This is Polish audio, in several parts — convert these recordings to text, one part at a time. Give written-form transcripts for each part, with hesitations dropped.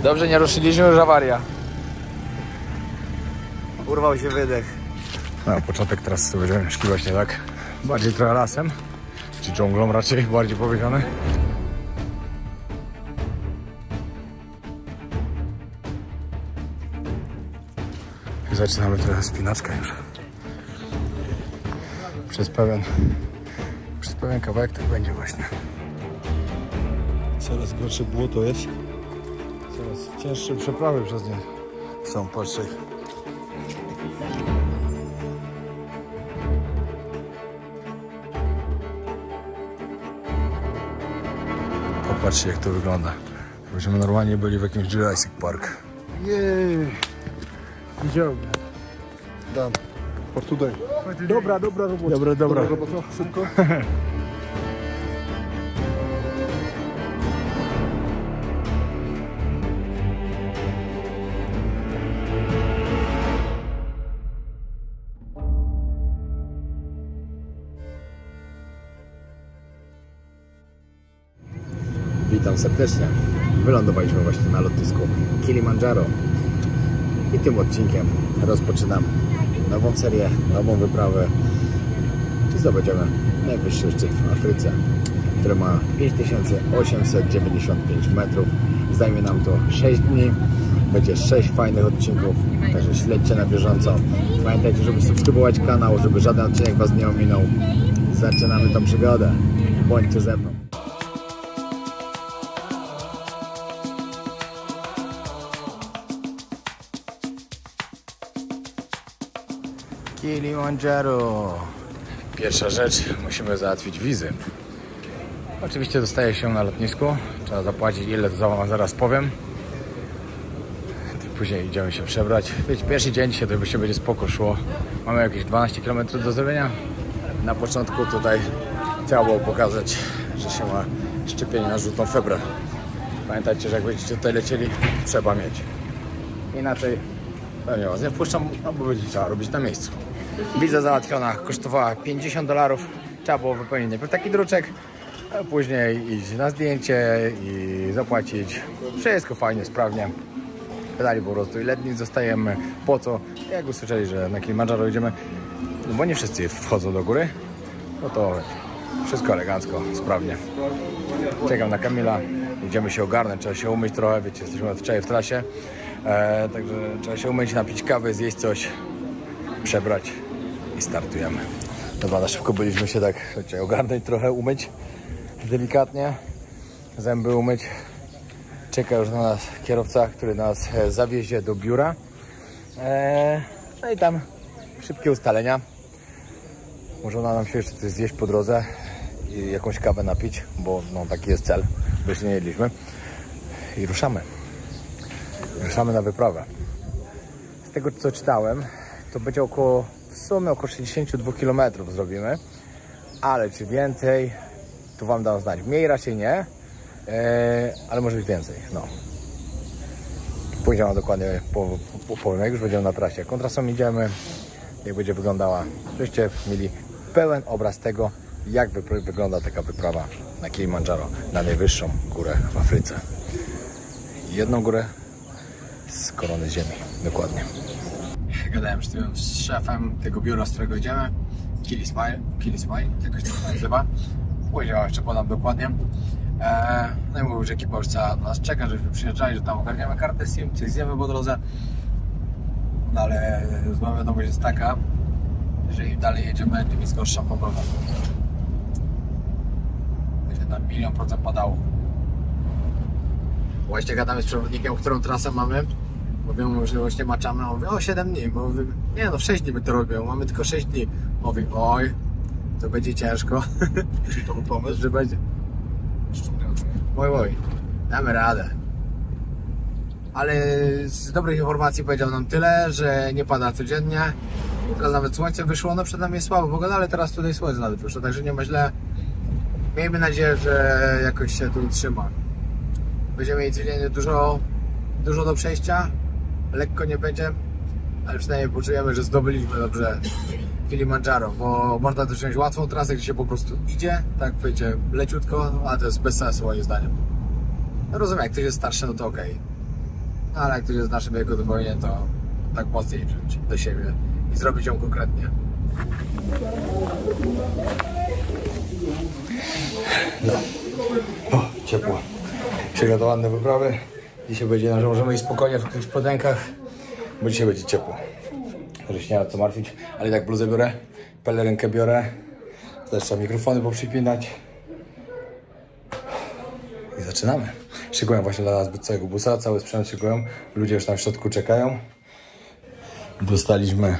Dobrze, nie ruszyliśmy, już awaria. Urwał się wydech. Na początek teraz będziemy szli właśnie tak bardziej trochę lasem, czy dżunglą raczej, bardziej powiedziane. I zaczynamy trochę spinaczkę już. Przez pewien kawałek tak będzie właśnie. Coraz gorsze błoto jest. Coraz cięższe przeprawy przez nie są, patrzcie. Popatrzcie, jak to wygląda. Byśmy normalnie byli w jakimś Jurassic Park. Jej! Widziałem. Dan. For today. Dobra robota. Dobra. Robota, szybko. Witam serdecznie. Wylądowaliśmy właśnie na lotnisku Kilimandżaro i tym odcinkiem rozpoczynam nową serię, nową wyprawę i zdobędziemy najwyższy szczyt w Afryce, który ma 5895 metrów. Zajmie nam to 6 dni. Będzie 6 fajnych odcinków, także śledźcie na bieżąco. Pamiętajcie, żeby subskrybować kanał, żeby żaden odcinek Was nie ominął. Zaczynamy tą przygodę. Bądźcie ze mną. Kilimandżaro. Pierwsza rzecz, musimy załatwić wizy. Oczywiście dostaje się na lotnisku. Trzeba zapłacić, ile to wam zaraz powiem. Później idziemy się przebrać. Wiecie, pierwszy dzień dzisiaj to się będzie spoko szło. Mamy jakieś 12 km do zrobienia. Na początku tutaj trzeba było pokazać, że się ma szczepienie na żółtą febrę. Pamiętajcie, że jak będziecie tutaj lecieli, trzeba mieć. Inaczej pewnie was nie wpuszczą, bo będzie trzeba robić na miejscu. Wiza załatwiona, kosztowała $50. Trzeba było wypełnić najpierw taki druczek, a później iść na zdjęcie i zapłacić. Wszystko fajnie, sprawnie. Pytali po prostu, ile dni zostajemy, po co. Jak usłyszeli, że na Kilimandżaro idziemy, no bo nie wszyscy wchodzą do góry, no to wszystko elegancko, sprawnie. Czekam na Kamila, idziemy się ogarnąć, trzeba się umyć trochę, wiecie, jesteśmy od wczoraj w trasie. Także trzeba się umyć, napić kawy, zjeść coś, przebrać i startujemy. Dobra, na szybko byliśmy się tak, słuchajcie, ogarnąć trochę, umyć delikatnie, zęby umyć. Czeka już na nas kierowca, który nas zawiezie do biura. No i tam szybkie ustalenia. Może nam się jeszcze coś zjeść po drodze i jakąś kawę napić, bo no, taki jest cel, bo jeszcze nie jedliśmy. I ruszamy. Ruszamy na wyprawę. Z tego, co czytałem, to będzie w sumie około 62 km zrobimy, ale czy więcej, to wam dam znać. Mniej raczej nie, ale może być więcej. No. Później wam dokładnie powiem, jak już będziemy na trasie. Jaką trasą idziemy, jak będzie wyglądała, żebyście mieli pełen obraz tego, jak wygląda taka wyprawa na Kilimandżaro, na najwyższą górę w Afryce. Jedną górę z korony ziemi, dokładnie. Gadałem z szefem tego biura, z którego idziemy, Kili Smile, jakoś tak się nazywa. Później jeszcze podam dokładnie. No i mówił, że ekipa już cała nas czeka, żebyśmy przyjeżdżali, że tam ogarniamy kartę SIM, coś zjemy po drodze. No ale zła wiadomość jest taka, że im dalej jedziemy, tym jest gorsza pogoda. Będzie tam 100% padało. Właśnie gadamy z przewodnikiem, którą trasę mamy. Mówią, że właśnie maczamy, on mówi, o 7 dni, bo mówię, nie no, w 6 dni by to robią, mamy tylko 6 dni. Mówi, oj, to będzie ciężko. Czyli to był pomysł? Że będzie. Oj, damy radę. Ale z dobrych informacji powiedział nam tyle, że nie pada codziennie. Teraz nawet słońce wyszło, no przed nami jest słabo pogoda, ale teraz tutaj słońce nawet wyszło, także nie ma źle. Miejmy nadzieję, że jakoś się tu utrzyma. Będziemy mieli codziennie dużo do przejścia. Lekko nie będzie, ale przynajmniej poczujemy, że zdobyliśmy dobrze Kilimandżaro, bo można też wziąć łatwą trasę, gdzie się po prostu idzie, tak wiecie, leciutko, ale to jest bez sensu moim zdaniem. No rozumiem, jak ktoś jest starszy, no to okej. ale jak ktoś jest w naszym wieku, to powinien to tak mocniej wziąć do siebie i zrobić ją konkretnie. No. O, ciepło. Przygotowane wyprawy. Dzisiaj będzie nam, że możemy iść spokojnie w jakichś spodenkach, bo dzisiaj będzie ciepło. Także się nie ma co martwić, ale i tak bluzę biorę, pelerynkę biorę. Też trzeba mikrofony poprzypinać. I zaczynamy. Szykują właśnie dla nas całego busa, cały sprzęt szykują. Ludzie już tam w środku czekają. Dostaliśmy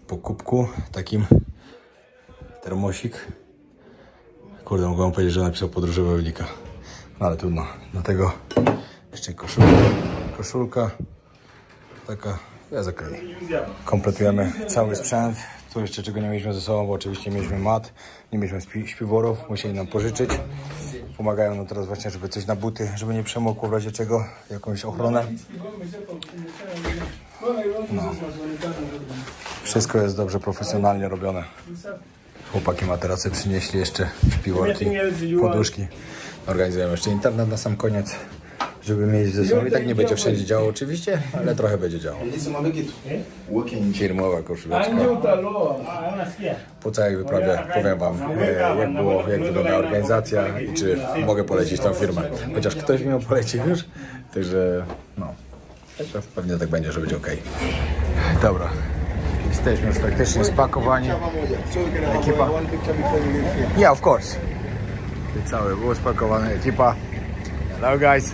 po kubku takim termosik. Kurde, mogłem powiedzieć, że napisał podróżowy Ewelika. No ale trudno. Dlatego jeszcze koszulka. Taka jest ok. Kompletujemy cały sprzęt. Tu jeszcze czego nie mieliśmy ze sobą, bo oczywiście mieliśmy mat, nie mieliśmy śpiworów, musieli nam pożyczyć. Pomagają nam teraz właśnie, żeby coś na buty, żeby nie przemokło w razie czego, jakąś ochronę. No. Wszystko jest dobrze, profesjonalnie robione. Chłopaki materace przynieśli jeszcze śpiworki, poduszki. Organizujemy jeszcze internet na sam koniec, żeby mieć ze sobą. I tak nie będzie wszędzie działo oczywiście, ale trochę będzie działo. Firmowa koszuleczka. Po całej wyprawie powiem wam, jak wygląda organizacja i czy mogę polecić tą firmę. Chociaż ktoś mi ją polecił już, także no, pewnie tak będzie, że będzie ok. Dobra, jesteśmy już praktycznie spakowani. Ekipa. Yeah, of course. Cały był spakowany, ekipa. Hello guys.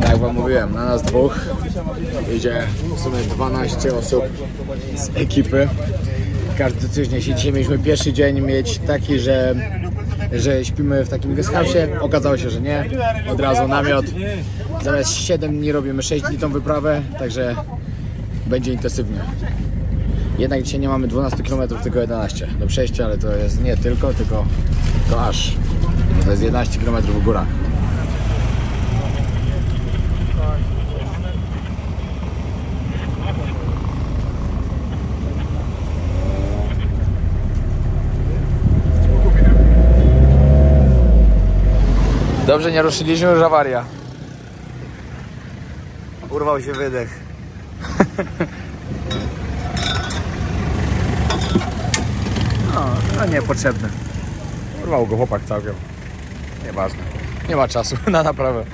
Tak jak wam mówiłem, na nas dwóch idzie w sumie 12 osób z ekipy. Każdy coś niesie. Dzisiaj mieliśmy pierwszy dzień mieć taki, że śpimy w takim guest house'ie. Okazało się, że nie. Od razu namiot. Zamiast 7 dni robimy 6 dni tą wyprawę, także będzie intensywnie. Jednak dzisiaj nie mamy 12 km, tylko 11 do przejścia, ale to jest nie tylko to aż. To jest 11 km w górach. Dobrze, nie ruszyliśmy, już awaria. Urwał się wydech. No niepotrzebny. Urwał go chłopak całkiem. Nieważne. Nie ma czasu na naprawę.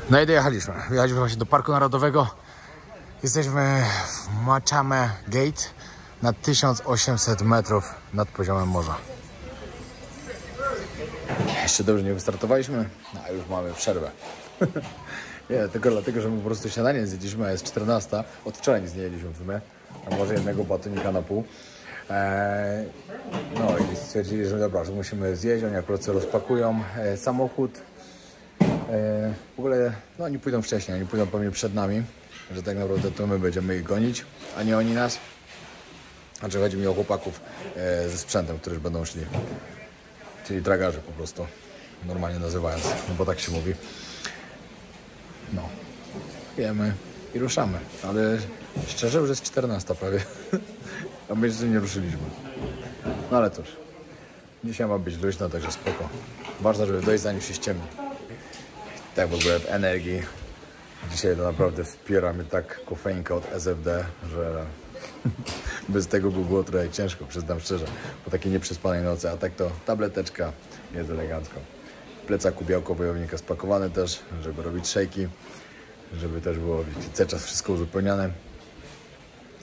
No i dojechaliśmy. Wyjechaliśmy właśnie do Parku Narodowego. Jesteśmy w Machame Gate na 1800 metrów nad poziomem morza. Jeszcze dobrze nie wystartowaliśmy, a już mamy przerwę. Nie, tylko dlatego, że my po prostu śniadanie zjedliśmy, a jest 14. Od wczoraj nic nie jedliśmy w sumie. A może jednego batonika na pół. No i stwierdzili, że dobra, że musimy zjeść. Oni akurat sobie rozpakują samochód. W ogóle no, oni pójdą wcześniej, oni pójdą pewnie przed nami. Że tak naprawdę to my będziemy ich gonić, a nie oni nas. Znaczy chodzi mi o chłopaków ze sprzętem, którzy będą szli. Czyli tragarze po prostu, normalnie nazywając, no bo tak się mówi. No, jemy i ruszamy, ale szczerze już jest 14 prawie, a my jeszcze nie ruszyliśmy. No ale cóż, dzisiaj ma być luźno, także spoko. Ważne, żeby dojść zanim się ściemni. Tak w ogóle w energii. Dzisiaj to naprawdę wspiera mnie tak kofeinka od SFD, że bez tego by było trochę ciężko, przyznam szczerze, po takiej nieprzespanej nocy, a tak to tableteczka jest elegancko. W plecaku białko wojownika spakowane też, żeby robić szejki, żeby też było cały czas wszystko uzupełniane.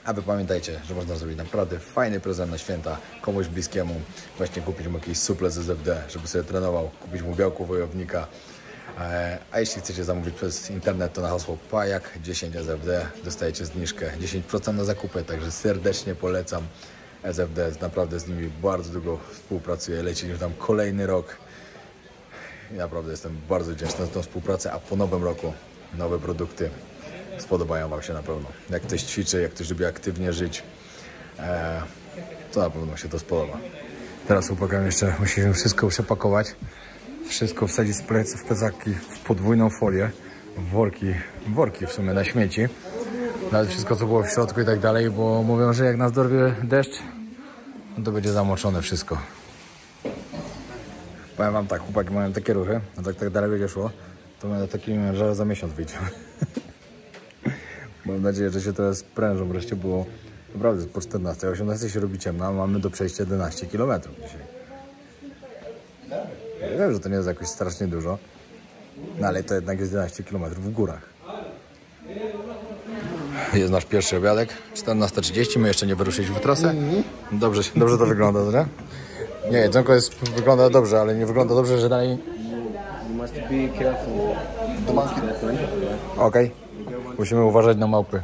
A wy pamiętajcie, że można zrobić naprawdę fajny prezent na święta komuś bliskiemu, właśnie kupić mu jakiś suplement z SFD, żeby sobie trenował, kupić mu białko wojownika. A jeśli chcecie zamówić przez internet, to na hasło PAJAK10 SFD dostajecie zniżkę 10% na zakupy, także serdecznie polecam. SFD naprawdę z nimi bardzo długo współpracuję, leci już tam kolejny rok i naprawdę jestem bardzo wdzięczny za tą współpracę, a po nowym roku nowe produkty spodobają wam się na pewno. Jak ktoś ćwiczy, jak ktoś lubi aktywnie żyć, to na pewno się to spodoba. Teraz chłopakom jeszcze musimy wszystko przepakować. Wszystko wsadzić w plecaki w podwójną folię, worki w sumie na śmieci. Nawet wszystko co było w środku i tak dalej, bo mówią, że jak nas dorwie deszcz, no to będzie zamoczone wszystko. Powiem wam tak, chłopaki mają takie ruchy, no tak dalej będzie szło, To na takim, że za miesiąc wyjdzie. Mam nadzieję, że się teraz sprężą. Wreszcie było naprawdę po 14, 18 się robi ciemno, a mamy do przejścia 11 km dzisiaj. Ja wiem, że to nie jest jakoś strasznie dużo, no ale to jednak jest 11 km w górach. Jest nasz pierwszy obiadek, 14:30, my jeszcze nie wyruszyliśmy w trasę. Dobrze to wygląda, nie? Nie, jedzonko wygląda dobrze, ale nie wygląda dobrze, że dalej... You must be careful. Okej. Musimy uważać na małpy.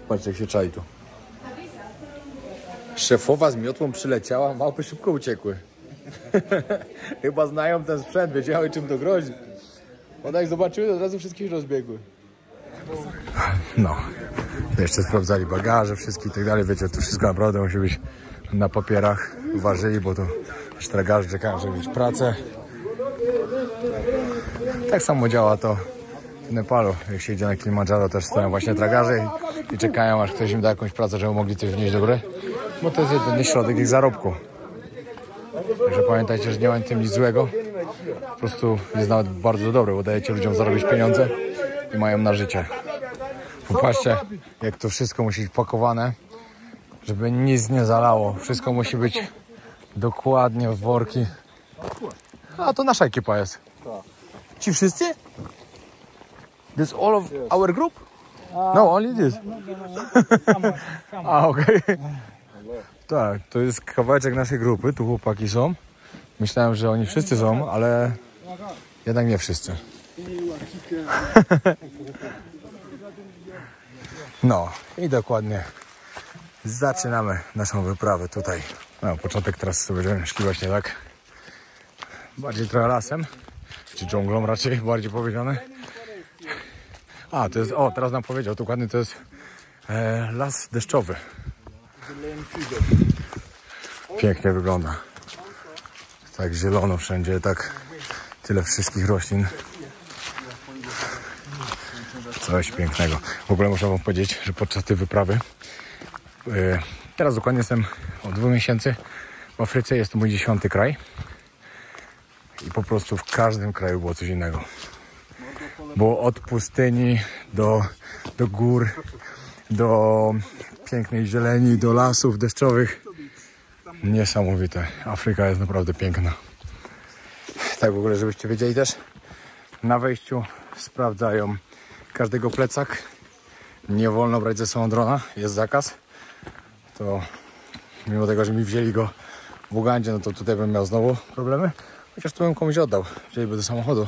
Patrzcie, jak się czai tu. Szefowa z miotłą przyleciała, małpy szybko uciekły. Chyba znają ten sprzęt, wiedziały, czym to grozi. One jak zobaczyły, to od razu wszystkich rozbiegły. No. Jeszcze sprawdzali bagaże, wszystkie i tak dalej. Wiecie, to wszystko naprawdę musi być na papierach. Uważali, bo to tragarze czekają, żeby mieć pracę. Tak samo działa to w Nepalu. Jak się idzie na Kilimandżaro, też stoją właśnie tragarze i czekają, aż ktoś im da jakąś pracę, żeby mogli coś wnieść do góry. Bo to jest jedyny środek ich zarobku. Także pamiętajcie, że nie ma w tym nic złego. Po prostu jest nawet bardzo dobre, bo dajecie ludziom zarobić pieniądze i mają na życie. Popatrzcie, jak to wszystko musi być pakowane, żeby nic nie zalało. Wszystko musi być dokładnie w worki. A to nasza ekipa jest. Ci wszyscy? This all of our group? No, only this. A, okej. Tak, to jest kawałeczek naszej grupy, tu chłopaki są. Myślałem, że oni wszyscy są, ale jednak nie wszyscy. No i dokładnie zaczynamy naszą wyprawę tutaj. No, początek teraz sobie będziemy szli właśnie tak. Bardziej trochę lasem, czy dżunglą raczej, bardziej powiedziane. A, to jest, o, teraz nam powiedział, dokładnie to jest las deszczowy. Pięknie wygląda. Tak zielono wszędzie, tak tyle wszystkich roślin. Coś pięknego. W ogóle muszę wam powiedzieć, że podczas tej wyprawy teraz dokładnie jestem od 2 miesięcy w Afryce, jest to mój 10. kraj. I po prostu w każdym kraju było coś innego. Było od pustyni do gór, do pięknej zieleni, do lasów deszczowych. Niesamowite. Afryka jest naprawdę piękna. Tak w ogóle, żebyście wiedzieli też, na wejściu sprawdzają każdego plecak. Nie wolno brać ze sobą drona, jest zakaz. To mimo tego, że mi wzięli go w Ugandzie, no to tutaj bym miał znowu problemy. Chociaż to bym komuś oddał, wzięliby do samochodu.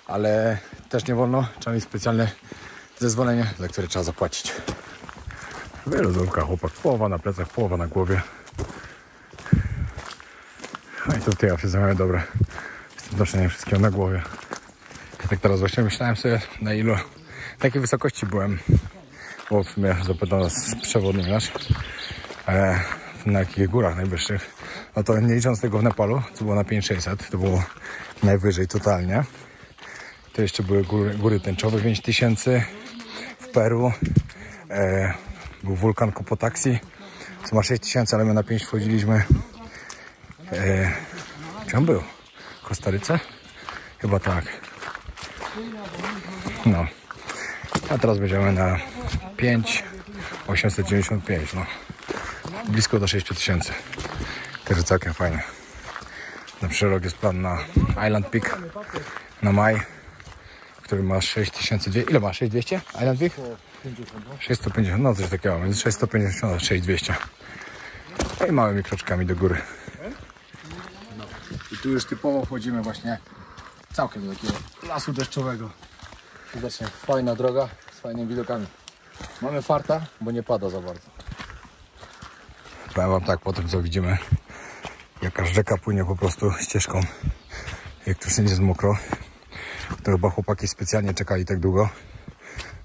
Ale też nie wolno, trzeba mieć specjalne zezwolenie, za które trzeba zapłacić. Wyluzówka, chłopak, połowa na plecach, połowa na głowie. No i to w tej Afryce mamy dobre z tym noszeniem wszystkiego na głowie. Ja tak teraz właśnie myślałem sobie, na jakiej wysokości byłem, bo w sumie zapytał nas przewodnik nasz, na jakich górach najwyższych. No to nie licząc tego w Nepalu, co było na 5600, to było najwyżej totalnie. To jeszcze były góry tęczowe, 5000 w Peru. Był wulkan Copotaxi, co ma 6000, ale my na 5 wchodziliśmy. Gdzie on był? W Kostaryce? Chyba tak. No. A teraz będziemy na 5895, no. Blisko do 6000. Także całkiem fajnie. Na przyszły rok jest plan na Island Peak na maj, który ma 6200. Ile ma? 6200? Island Peak? 650, no coś takiego, więc 650 a 6200. I małymi kroczkami do góry. I tu już typowo wchodzimy właśnie całkiem do takiego lasu deszczowego. Widocznie fajna droga z fajnymi widokami. Mamy farta, bo nie pada za bardzo. Powiem wam tak, po tym co widzimy, jaka rzeka płynie po prostu ścieżką, jak tu wszędzie jest mokro, to chyba chłopaki specjalnie czekali tak długo,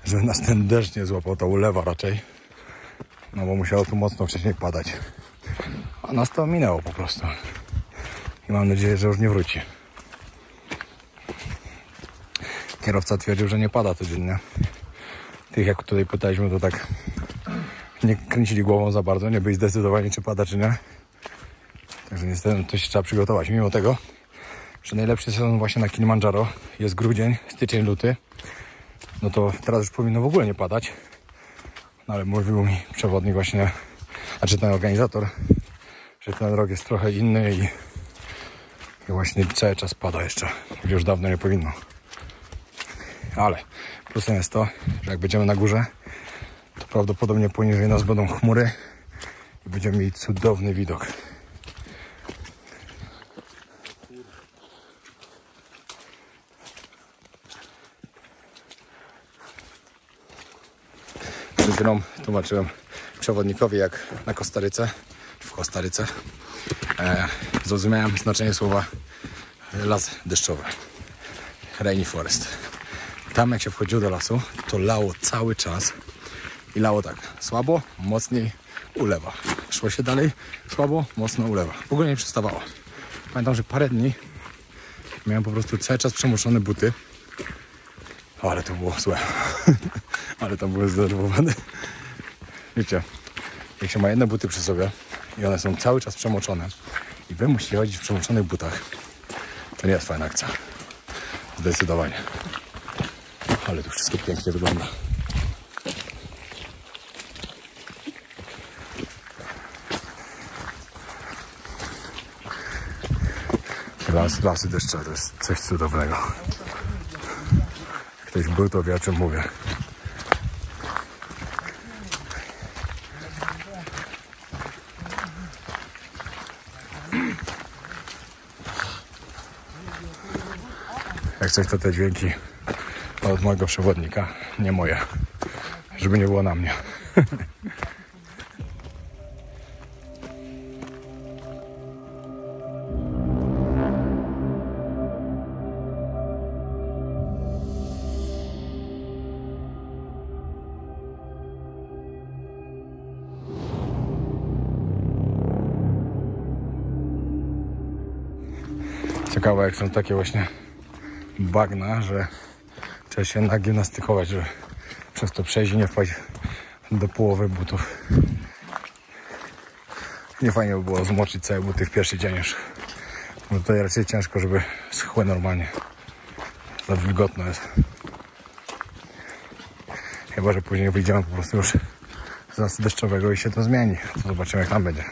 żeby nas ten deszcz nie złapał, to ulewa raczej, no bo musiało tu mocno wcześniej padać, a nas to minęło po prostu i mam nadzieję, że już nie wróci. Kierowca twierdził, że nie pada codziennie. Tych jak tutaj pytaliśmy, to tak nie kręcili głową za bardzo, nie byli zdecydowani, czy pada, czy nie. Także niestety to się trzeba przygotować. Mimo tego że najlepszy sezon właśnie na Kilimandżaro jest grudzień, styczeń, luty. No to teraz już powinno w ogóle nie padać. No ale mówił mi przewodnik właśnie, znaczy ten organizator, że ten rok jest trochę inny i właśnie cały czas pada jeszcze, gdzie już dawno nie powinno. Ale plusem jest to, że jak będziemy na górze, to prawdopodobnie poniżej nas będą chmury i będziemy mieli cudowny widok. Przed chwilą tłumaczyłem przewodnikowi, jak na Kostaryce, w Kostaryce, zrozumiałem znaczenie słowa las deszczowy, rainy forest. Tam jak się wchodziło do lasu, to lało cały czas i lało tak, słabo, mocniej, ulewa. Szło się dalej, słabo, mocno, ulewa. W ogóle nie przestawało. Pamiętam, że parę dni miałem po prostu cały czas przemoczone buty. O, ale to było złe. Ale tam byłem zdenerwowany. Wiecie, jak się ma jedne buty przy sobie i one są cały czas przemoczone i wy musicie chodzić w przemoczonych butach, to nie jest fajna akcja. Zdecydowanie. Ale to wszystko pięknie wygląda. Lasy deszczowe to jest coś cudownego. Ktoś był, to wie, o czym mówię. Jak coś, to te dźwięki od mojego przewodnika, nie moje. Żeby nie było na mnie. Ciekawe, jak są takie właśnie bagna, że trzeba się nagimnastykować, żeby przez to przejść i nie wpaść do połowy butów. Nie fajnie by było zmoczyć całe buty w pierwszy dzień już. Bo tutaj raczej ciężko, żeby schły normalnie. Za wilgotno jest. Chyba że później wyjdziemy po prostu już z lasu deszczowego i się to zmieni. To zobaczymy, jak tam będzie.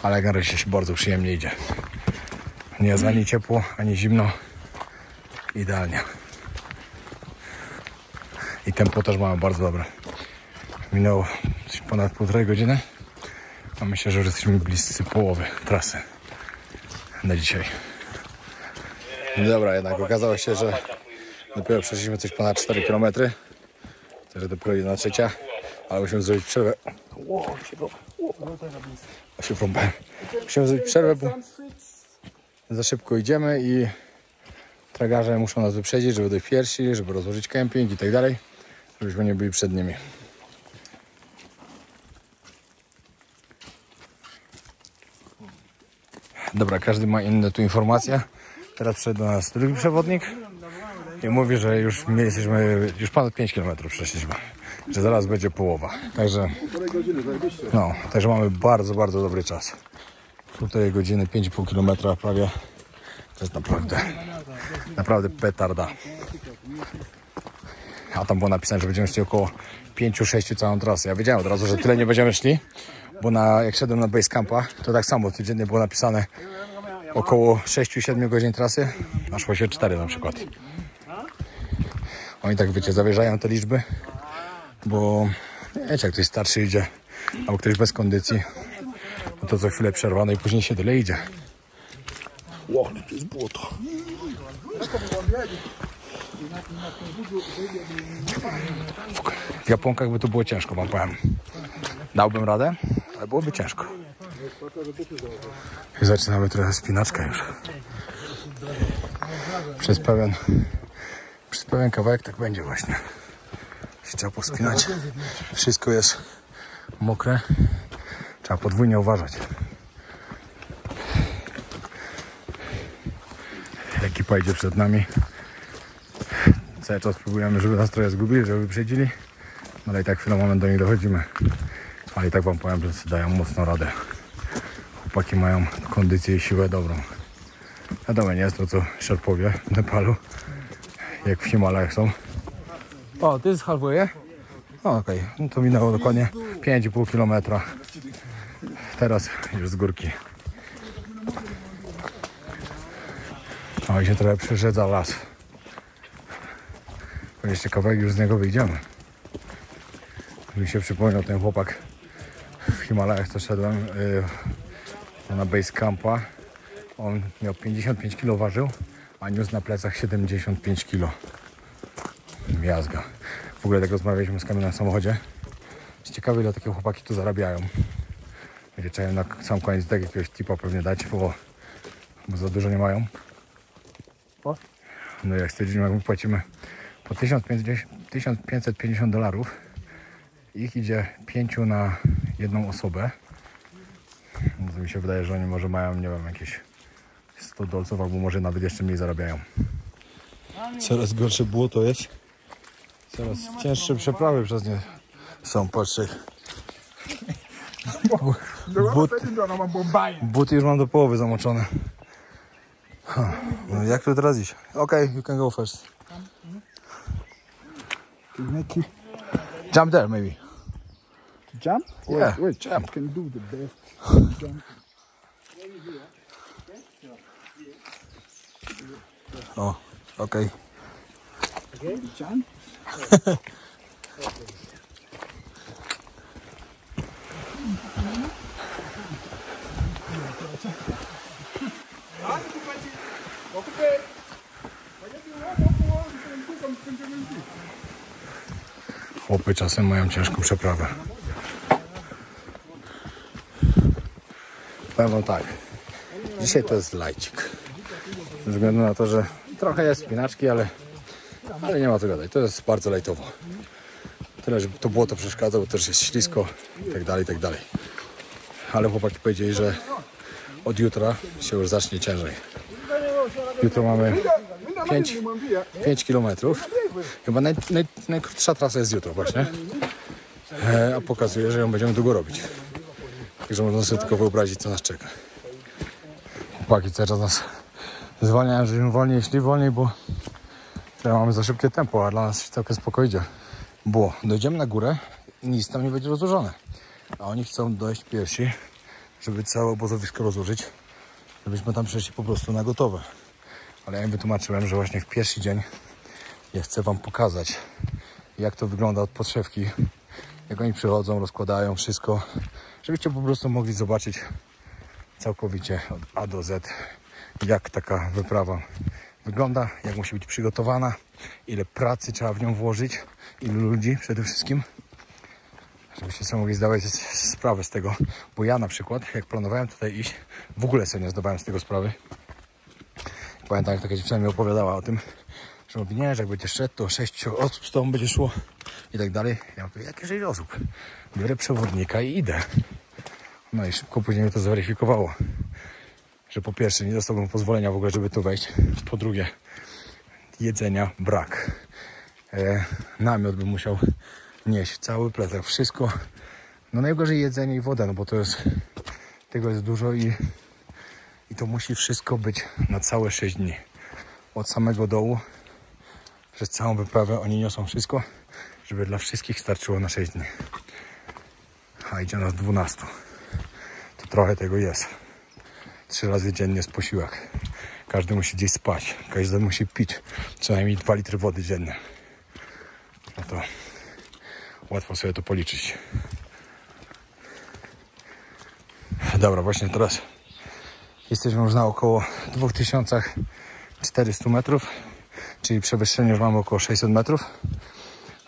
Ale jak na razie się bardzo przyjemnie idzie. Nie jest ani ciepło, ani zimno. Idealnie. I tempo też mamy bardzo dobre. Minęło ponad 1,5 godziny. A myślę, że już jesteśmy bliscy połowy trasy na dzisiaj. No dobra, jednak okazało się, że dopiero przeszliśmy coś ponad 4 km. Także dopiero 1/3. Ale musimy zrobić przerwę. Musimy zrobić przerwę, bo za szybko idziemy i tragarze muszą nas wyprzedzić, żeby dojść pierwsi, żeby rozłożyć kemping i tak dalej, żebyśmy nie byli przed nimi. Dobra, każdy ma inne tu informacje. Teraz przyszedł do nas drugi przewodnik i mówi, że już już ponad 5 km przeszliśmy, że zaraz będzie połowa. Także, także mamy bardzo, bardzo dobry czas. 1,5 godziny, 5,5 km prawie. To jest naprawdę petarda. A tam było napisane, że będziemy szli około 5-6 całą trasę. Ja wiedziałem od razu, że tyle nie będziemy szli, bo jak szedłem na Basecampa, to tak samo codziennie było napisane około 6-7 godzin trasy, a szło się 4 na przykład. Oni tak, wiecie, zawyżają te liczby, bo wiecie, jak ktoś starszy idzie, albo ktoś bez kondycji, no to co chwilę przerwano i później się tyle idzie. Ło, to jest błoto. W Japonkach by to było ciężko, wam powiem. Dałbym radę, ale byłoby ciężko. I zaczynamy trochę spinaczkę już. Przez pewien kawałek tak będzie właśnie. Się trzeba pospinać. Wszystko jest mokre. Trzeba podwójnie uważać. Ekipa idzie przed nami. Cały czas próbujemy, żeby nas trochę zgubili, żeby wyprzedzili. No ale i tak chwilę moment do nich dochodzimy. Ale i tak wam powiem, że dają mocno radę. Chłopaki mają kondycję i siłę dobrą. Wiadomo, nie jest to co Sherpowie w Nepalu, jak w Himalajach są. O, to jest halfway, yeah? Okej, no to minęło dokładnie 5,5 km. Teraz już z górki. O, i się trochę przyrzedza las. Jeszcze kawałek już z niego wyjdziemy. Mi się przypomniał ten chłopak w Himalajach, co szedłem na base campa. On miał 55 kg ważył, a niósł na plecach 75 kg. Miazga. W ogóle tak rozmawialiśmy z Kamilem w samochodzie. Jest ciekawe, ile takie chłopaki tu zarabiają. Będzie trzeba na sam koniec tak jakiegoś tipa pewnie dać, bo za dużo nie mają. No jak stwierdziliśmy, jak my płacimy po $1550, ich idzie 5 na jedną osobę. No to mi się wydaje, że oni może mają, nie wiem, jakieś $100 albo może nawet jeszcze mniej zarabiają. Coraz gorsze błoto jest. Coraz cięższe przeprawy przez nie są, patrzcie. Buty już mam do połowy zamoczone. No jak tu teraz iść? Okay, you can go first. Jump there maybe. Jump? Yeah, wait, jump. Can do the best jump. Oh, okay. Jump? Chłopy czasem mają ciężką przeprawę. Powiem wam tak, dzisiaj to jest lajcik. Ze względu na to, że trochę jest spinaczki, ale nie ma co gadać. To jest bardzo lajtowo. Tyle, że to błoto przeszkadza, bo też jest ślisko i tak dalej, i tak dalej. Ale chłopaki powiedzieli, że od jutra się już zacznie ciężej. Jutro mamy 5 km. Chyba najkrótsza trasa jest jutro właśnie. A pokazuje, że ją będziemy długo robić. Także można sobie tylko wyobrazić, co nas czeka. Chłopaki cały nas zwalniają, żebyśmy wolniej szli, bo teraz mamy za szybkie tempo, a dla nas całkiem spokojnie. Bo dojdziemy na górę i nic tam nie będzie rozłożone. A oni chcą dojść pierwsi, żeby całe obozowisko rozłożyć, żebyśmy tam przeszli po prostu na gotowe. Ale ja im wytłumaczyłem, że właśnie w pierwszy dzień ja chcę wam pokazać, jak to wygląda od podszewki. Jak oni przychodzą, rozkładają wszystko, żebyście po prostu mogli zobaczyć całkowicie od A do Z, jak taka wyprawa wygląda, jak musi być przygotowana, ile pracy trzeba w nią włożyć, ilu ludzi przede wszystkim, żebyście sobie mogli zdawać sprawę z tego, bo ja na przykład, jak planowałem tutaj iść, w ogóle sobie nie zdawałem z tego sprawy. Pamiętam, jak taka dziewczyna mi opowiadała o tym, że mówi, nie, że jak będzie szedł, to 6 osób z tobą będzie szło i tak dalej. Ja mówię, jakie 6 osób? Biorę przewodnika i idę. No i szybko później mi to zweryfikowało, że po pierwsze nie dostałbym pozwolenia w ogóle, żeby tu wejść. Po drugie, jedzenia brak. Namiot bym musiał nieść, cały plecak, wszystko. No najgorzej jedzenie i woda, no bo to jest, tego jest dużo i to musi wszystko być na całe 6 dni. Od samego dołu, przez całą wyprawę oni niosą wszystko, żeby dla wszystkich starczyło na 6 dni. A idzie nas 12. To trochę tego jest. 3 razy dziennie jest posiłek. Każdy musi gdzieś spać. Każdy musi pić co najmniej 2 litry wody dziennie. No to łatwo sobie to policzyć. Dobra, właśnie teraz jesteśmy już na około 2400 metrów, czyli przewyższenie już mamy około 600 metrów,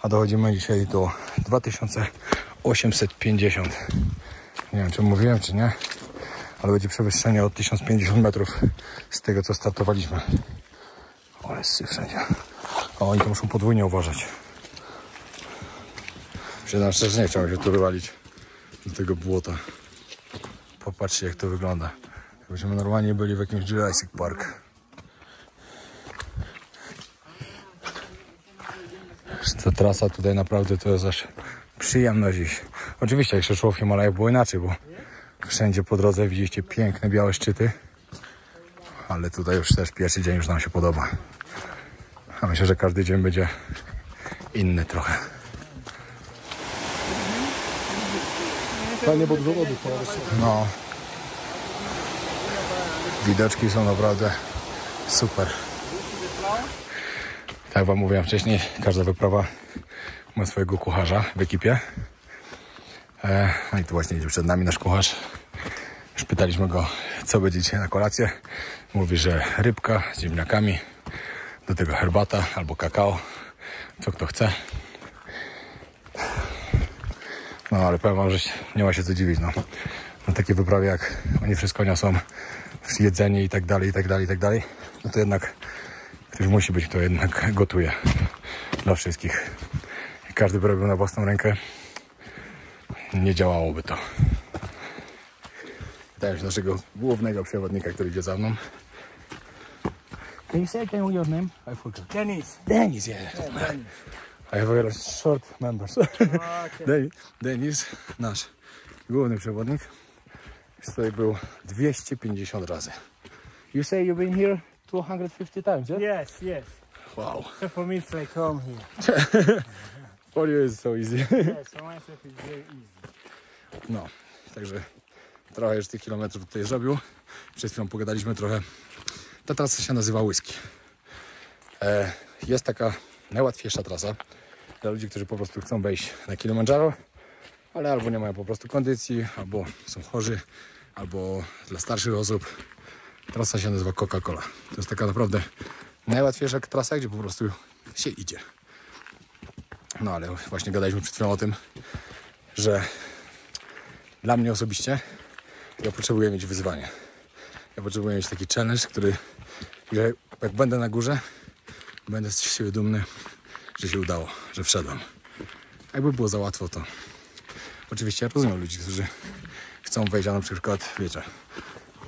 a dochodzimy dzisiaj do 2850. Nie wiem, czy mówiłem, czy nie, ale będzie przewyższenie od 1050 metrów z tego, co startowaliśmy. Ale syf wszędzie. O, oni to muszą podwójnie uważać. Przyznam szczerze, nie chciałem się tu wywalić do tego błota. Popatrzcie, jak to wygląda. Jakbyśmy normalnie byli w jakimś Jurassic Park. Ta trasa tutaj naprawdę to jest aż przyjemność iść. Oczywiście, jak się szło w Himalajach, było inaczej, bo wszędzie po drodze widzieliście piękne białe szczyty. ale tutaj już też pierwszy dzień już nam się podoba. A myślę, że każdy dzień będzie inny trochę. Fajnie, bo dużo wody. No. Widoczki są naprawdę super. Tak jak wam mówiłem wcześniej, każda wyprawa ma swojego kucharza w ekipie. No i tu właśnie idzie przed nami nasz kucharz. Już pytaliśmy go, co będzie dzisiaj na kolację. Mówi, że rybka z ziemniakami, do tego herbata albo kakao, co kto chce. No ale powiem wam, że nie ma się co dziwić. No. Na takiej wyprawie, jak oni wszystko niosą, jedzenie i tak dalej, no to jednak ktoś musi być, kto jednak gotuje dla wszystkich. I każdy by robił na własną rękę, nie działałoby to. Pytałem się naszego głównego przewodnika, który idzie za mną. Can you say your name? I forgot. Dennis. Dennis, yeah. I have a short members. Dennis, nasz główny przewodnik, już tutaj był 250 razy. You say you've been here 250 times, yeah? Yes, yes. Wow. So for me it's like home here. For you is so easy. Yes, for myself it's very easy. No, także trochę już tych kilometrów tutaj zrobił. Przed chwilą pogadaliśmy trochę. Ta trasa się nazywa Whisky. Jest taka najłatwiejsza trasa dla ludzi, którzy po prostu chcą wejść na Kilimandżaro, ale albo nie mają po prostu kondycji, albo są chorzy, albo dla starszych osób. Trasa się nazywa Coca-Cola. To jest taka naprawdę najłatwiejsza trasa, gdzie po prostu się idzie. No ale właśnie gadaliśmy przed chwilą o tym, że dla mnie osobiście ja potrzebuję mieć wyzwanie. Ja potrzebuję mieć taki challenge, że jak będę na górze, będę z siebie dumny, że się udało, że wszedłem. Jakby było za łatwo, to oczywiście ja rozumiem ludzi, którzy chcą wejść, a na przykład, wiecie,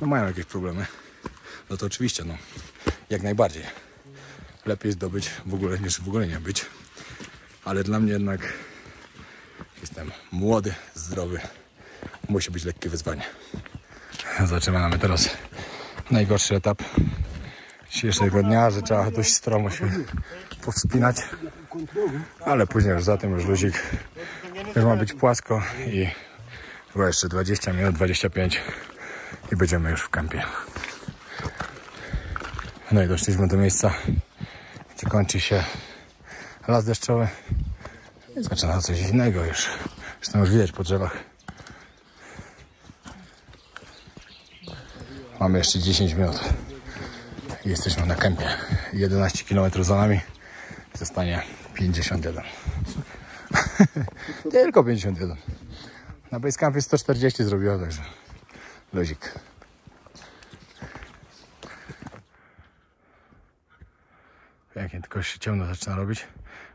no mają jakieś problemy. No to oczywiście, no, jak najbardziej. Lepiej zdobyć w ogóle, niż w ogóle nie być. Ale dla mnie jednak jestem młody, zdrowy. Musi być lekkie wyzwanie. Zaczynamy teraz najgorszy etap dzisiejszego dnia, że trzeba dość stromo się powspinać. Ale później już za tym już luzik. Już ma być płasko i chyba jeszcze 20 minut, 25 i będziemy już w kampie. No i doszliśmy do miejsca, gdzie kończy się las deszczowy i zaczyna coś innego już. Zresztą już widać po drzewach. Mamy jeszcze 10 minut i jesteśmy na kempie. 11 km za nami. Zostanie 51. Tylko 51. Na basecampie 140 zrobiłem, także luzik. Pięknie, tylko się ciemno zaczyna robić,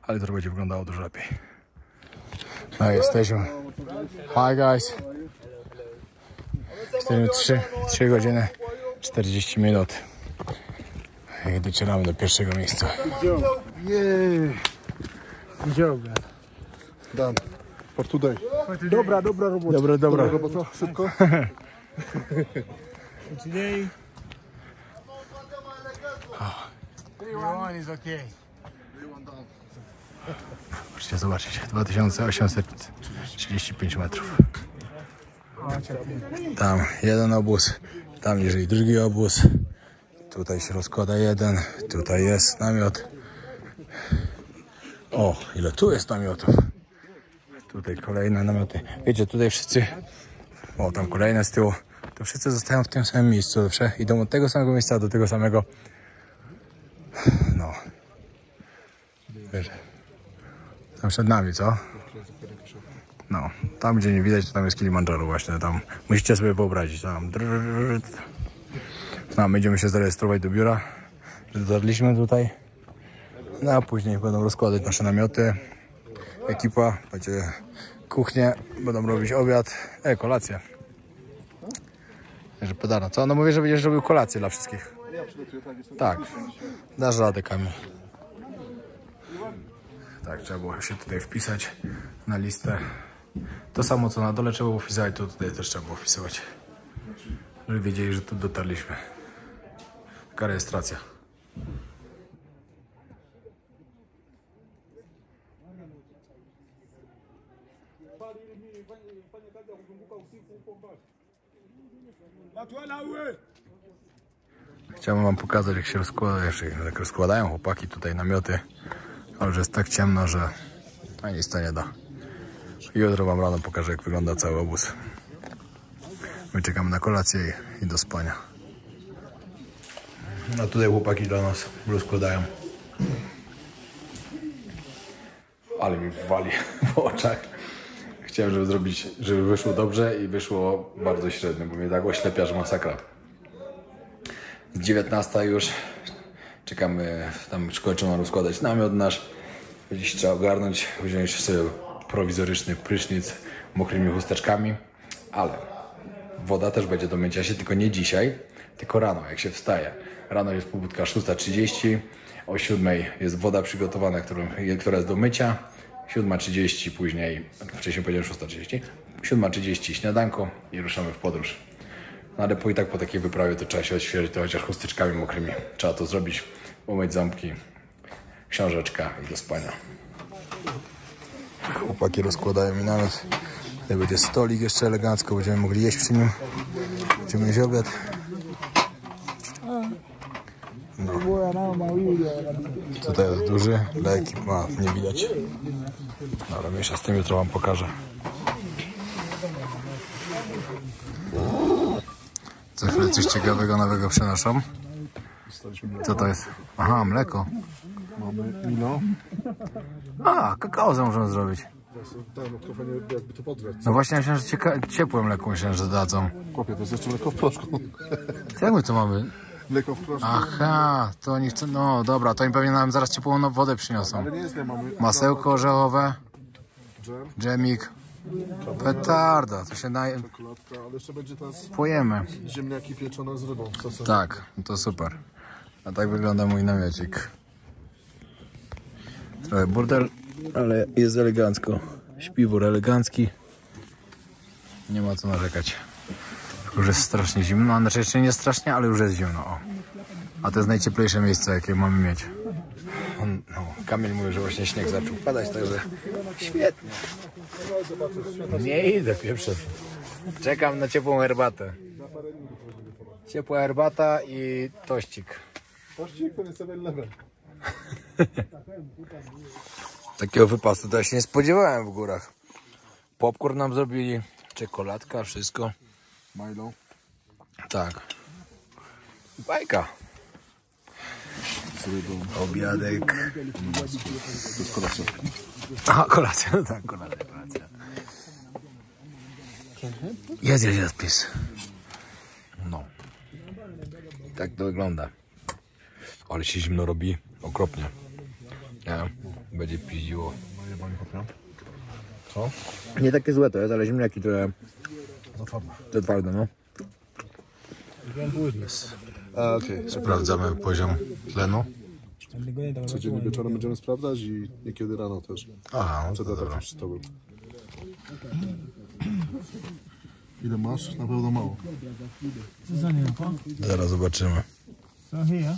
ale to będzie wyglądało dużo lepiej. No jesteśmy. Hi guys. Jesteśmy 3 godziny 40 minut i docieramy do pierwszego miejsca. Done. For today. Dobra robota. Dobra. Robota, szybko. Today, everyone is okay. Możecie zobaczyć, 2835 metrów. Tam jeden obóz, tam niżej drugi obóz. Tutaj się rozkłada jeden, tutaj jest namiot. O, ile tu jest namiotów. Tutaj kolejne namioty. Wiecie, tutaj wszyscy, o tam kolejne z tyłu, to wszyscy zostają w tym samym miejscu. Idą od tego samego miejsca do tego samego. No. Wiesz, tam przed nami, co? No, tam gdzie nie widać, to tam jest Kilimandżaro właśnie, tam musicie sobie wyobrazić, tam. No, będziemy się zarejestrować do biura, że dotarliśmy tutaj, no a później będą rozkładać nasze namioty, ekipa, będzie kuchnię, będą robić obiad, kolację. Że pedana, co? No mówię, że będziesz robił kolację dla wszystkich. Tak, dasz radę, Kamil. Tak, trzeba było się tutaj wpisać na listę. To samo co na dole trzeba było wpisać, to tutaj też trzeba było wpisywać. Żeby wiedzieli, że tu dotarliśmy. Szybka rejestracja. Chciałbym wam pokazać, jak się rozkładają chłopaki tutaj namioty, ale że jest tak ciemno, że nic to nie da. Jutro wam rano pokażę, jak wygląda cały obóz. My czekamy na kolację i do spania. No tutaj chłopaki dla nas rozkładają. Ale mi wali w oczach. Chciałem, żeby wyszło dobrze i wyszło bardzo średnio, bo mnie tak oślepia, że masakra. 19 już. Czekamy, tam kończą rozkładać namiot nasz. Dziś trzeba ogarnąć, wziąć sobie prowizoryczny prysznic mokrymi chusteczkami, ale woda też będzie do mycia się, tylko nie dzisiaj, tylko rano, jak się wstaje. Rano jest pobudka 6:30, o 7:00 jest woda przygotowana, która jest do mycia, 7:30 później, wcześniej powiedziałem 6:30, 7:30 śniadanko i ruszamy w podróż. No ale i tak po takiej wyprawie to trzeba się odświeżyć, to chociaż chusteczkami mokrymi. Trzeba to zrobić, umyć ząbki, książeczka i do spania. Chłopaki rozkładają mi namiot. Tutaj będzie stolik jeszcze elegancko, będziemy mogli jeść przy nim. Będziemy jeść obiad. No. Tutaj jest duży, dla ekip nie widać. No, ale mniejsza z tym, jutro wam pokażę. Co chwilę coś ciekawego, nowego przenoszą. Co to jest? Aha, mleko. Mamy wino. A, kakao możemy zrobić. Jakby to podgrzać. No właśnie, myślałem, że ciepłe mleko myślałem, że dadzą. Chłopie, to jest jeszcze mleko w proszku. Jak my to mamy? Mleko w proszku. Aha, to oni chcą, no dobra, to im pewnie nam zaraz ciepłą wodę przyniosą. Ale nie jest, nie mamy. Masełko orzechowe, Dżem, dżemik, petarda, to się czekoladka, ale jeszcze będzie teraz pojemy. ziemniaki pieczone z rybą. Sosem. Tak, to super. A tak wygląda mój namiocik. Trochę burdel, ale jest elegancko. Śpiwór elegancki. Nie ma co narzekać. Już jest strasznie zimno, znaczy jeszcze nie strasznie, ale już jest zimno. O. A to jest najcieplejsze miejsce, jakie mamy mieć. Kamil mówi, że właśnie śnieg zaczął padać, także świetnie. Nie idę, pierwsze. Czekam na ciepłą herbatę. Ciepła herbata i tościk. Tościk to jest 7-Eleven. Takiego wypasu to ja się nie spodziewałem w górach. Popcorn nam zrobili, czekoladka, wszystko. Milo. Tak. Bajka. Z rybą. Obiadek. To jest kolacja. Aha, kolacja, no tak, kolacja. Jest pis. No. Tak to wygląda. Ale się zimno robi okropnie. Nie, będzie piździło. Co? Nie takie złe to jest, ale ziemniaki trochę Za twarde, no. A, okej. Sprawdzamy poziom tlenu. Codziennie wieczorem będziemy sprawdzać i niekiedy rano też. Aha, no Przed to dobra. atakiem szczytowym. Ile masz? Na pewno mało. Zaraz zobaczymy. So here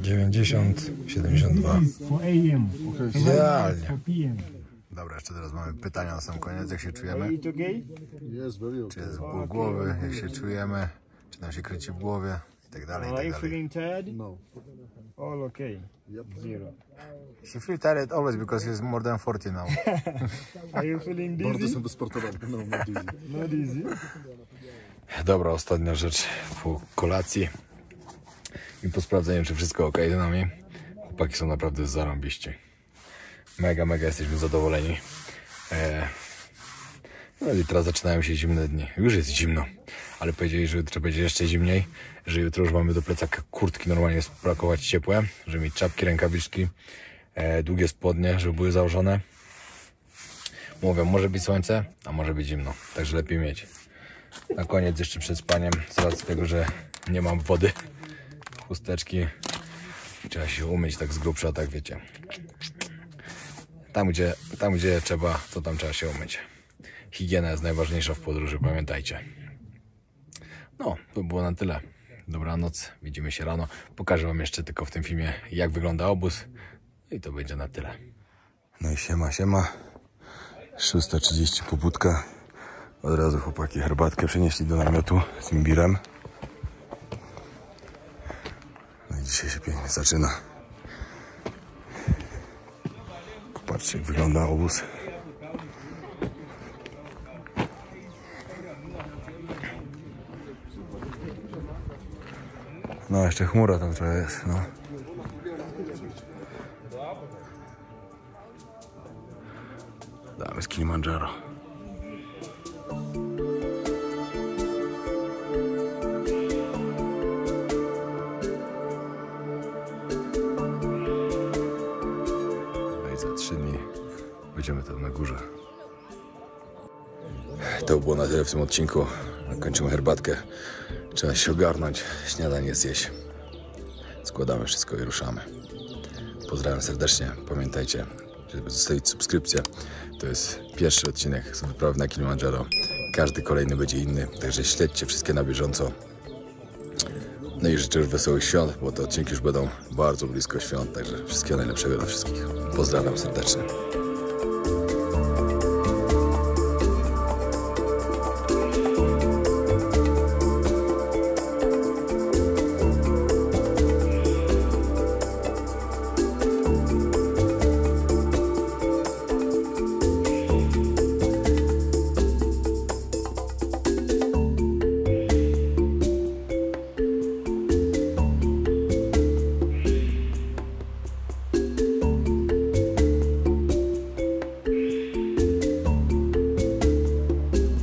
90, 72. for AM, Idealnie. for PM. Dobra, jeszcze teraz mamy pytania na sam koniec, jak się czujemy. Eat okay? Jest, very Czy okay. jest ból głowy, jak się czujemy, czy nam się kręci w głowie i tak dalej, i Are tak you dalej. feeling tired? No. All okay. Yep. Zero. You feel tired always because he's more than 40 now. Are you feeling Bardzo dizzy? jestem wysportowany. No, not easy. Not easy. Dobra, ostatnia rzecz po kolacji i po sprawdzeniu, czy wszystko ok z nami. Chłopaki są naprawdę zarąbiści. Mega jesteśmy zadowoleni. No i teraz zaczynają się zimne dni. Już jest zimno, ale powiedzieli, że jutro będzie jeszcze zimniej, że jutro już mamy do plecaka kurtki normalnie spakować ciepłe, żeby mieć czapki, rękawiczki, długie spodnie, żeby były założone. Mówią, może być słońce, a może być zimno, także lepiej mieć. Na koniec jeszcze przed spaniem, z racji tego, że nie mam wody, chusteczki, trzeba się umyć tak z grubsza, tak wiecie. Tam gdzie trzeba, to tam trzeba się umyć. Higiena jest najważniejsza w podróży, pamiętajcie. No, to było na tyle. dobranoc, widzimy się rano. Pokażę wam jeszcze tylko w tym filmie, jak wygląda obóz. I to będzie na tyle. No i siema. 6:30 pobudka. Od razu chłopaki herbatkę przenieśli do namiotu z imbirem. No i dzisiaj się pięknie zaczyna. Patrzcie, jak wygląda obóz. No jeszcze chmura tam trochę jest, no. Damy z Kilimandżaro. No i za 3 dni będziemy tam na górze. To było na tyle w tym odcinku. Kończymy herbatkę. Trzeba się ogarnąć, śniadanie zjeść. Składamy wszystko i ruszamy. Pozdrawiam serdecznie. Pamiętajcie, żeby zostawić subskrypcję. To jest pierwszy odcinek z wyprawy na Kilimandżaro. Każdy kolejny będzie inny, także śledźcie wszystkie na bieżąco. No i życzę już wesołych świąt, bo te odcinki już będą bardzo blisko świąt, także wszystkiego najlepszego dla wszystkich. Pozdrawiam serdecznie.